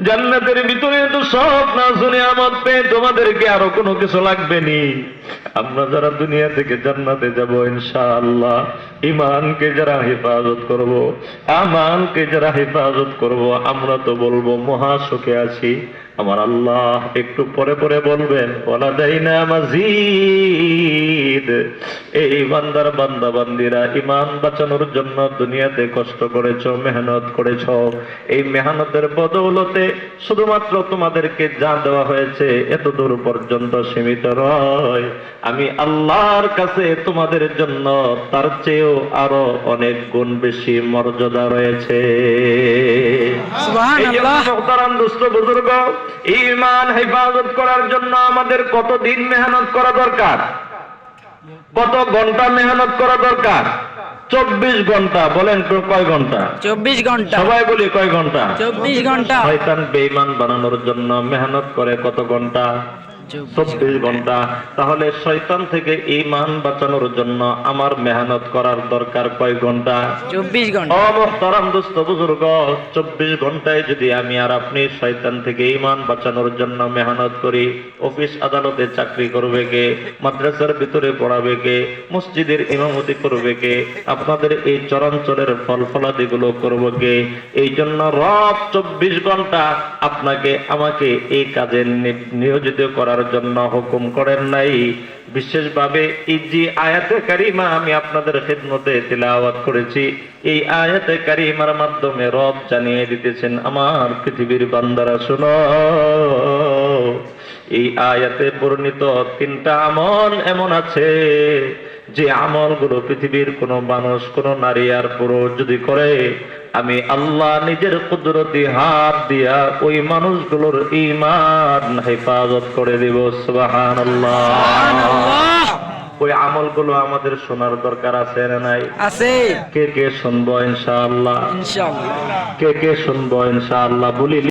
জান্নাতের ভিতরে তো সব নাজু নিয়ামত পেয়ে তোমাদেরকে আরো কোনো কিছু লাগবে নি। আমরা যারা দুনিয়া থেকে জান্নাতে যাব ইনশাআল্লাহ, ঈমানকে যারা হেফাজত করব, আমানকে যারা হেফাজত করব, আমরা তো বলবো মহা সুখে আছি। আমার আল্লাহ একটু পরে পরে বলবেন ওয়ালাদাইনা মাজিদ। এই বান্দার বান্দা বান্দিরা ঈমান বাঁচানোর জন্য দুনিয়াতে কষ্ট করেছো, মেহনত করেছো, এই মেহনতের বদৌলতে শুধুমাত্র তোমাদেরকে যা দেওয়া হয়েছে এত দূর পর্যন্ত সীমিত নয়। আমি আল্লাহর কাছে তোমাদের জন্য তার চেয়েও আরো অনেক গুণ বেশি মর্যাদা রয়েছে। সুবহানাল্লাহ। মুহতারাম দোস্ত বুজুর্গ, ঈমান হেফাজত করার জন্য আমাদের কতদিন মেহনত করা দরকার? কত ঘন্টা মেহনত করা দরকার? 24 ঘন্টা। বলেন কয় ঘন্টা? 24 ঘন্টা। সবাই বলি কয় ঘন্টা? 24 ঘন্টা। শয়তান বেঈমান বানানোর জন্য মেহনত করে কত ঘন্টা? 24 ঘন্টা। তাহলে শয়তান থেকে ঈমান বাঁচানোর জন্য আমার মেহনত করার দরকার কয় ঘন্টা? 24 ঘন্টা। ও মুহতারাম দোস্ত বুজুর্গ, 24 ঘন্টায় যদি আমি আর আপনি শয়তান থেকে ঈমান বাঁচানোর জন্য মেহনত করি, অফিস আদালতে চাকরি করবে কে? মাদ্রাসার ভিতরে পড়াবে কে? মসজিদের ইমামতি করবে কে? আপনাদের এই চরাঞ্চলের ফলফলাদি গুলো করবো কে? এই জন্য রব 24 ঘন্টা আপনাকে আমাকে এই কাজে নিয়োজিত করার জন্য হুকুম করেন নাই। বিশেষভাবে এই যে আয়াতে কারিমা আমি আপনাদের খিদমতে তিলাওয়াত করেছি, এই আয়াতে কারিমার মাধ্যমে রব জানিয়ে দিতেছেন, আমার পৃথিবীর বান্দারা শোনো, এই আয়াতে বর্ণিত 3টা আমল এমন আছে যে আমলগুলো পৃথিবীর কোনো মানুষ, কোনো নারী আর পুরুষ যদি করে, আমি আল্লাহ নিজের কুদরতি হাত দিয়া ওই মানুষগুলোর ঈমান হেফাজত করে দিব। সুবহানাল্লাহ। ওই আমলগুলো আমাদের শোনার দরকার আছে না নাই? আছে। কে কে শুনবো ইনশাআল্লাহ? ইনশাআল্লাহ। কে কে শুনবো ইনশাআল্লাহ? বলি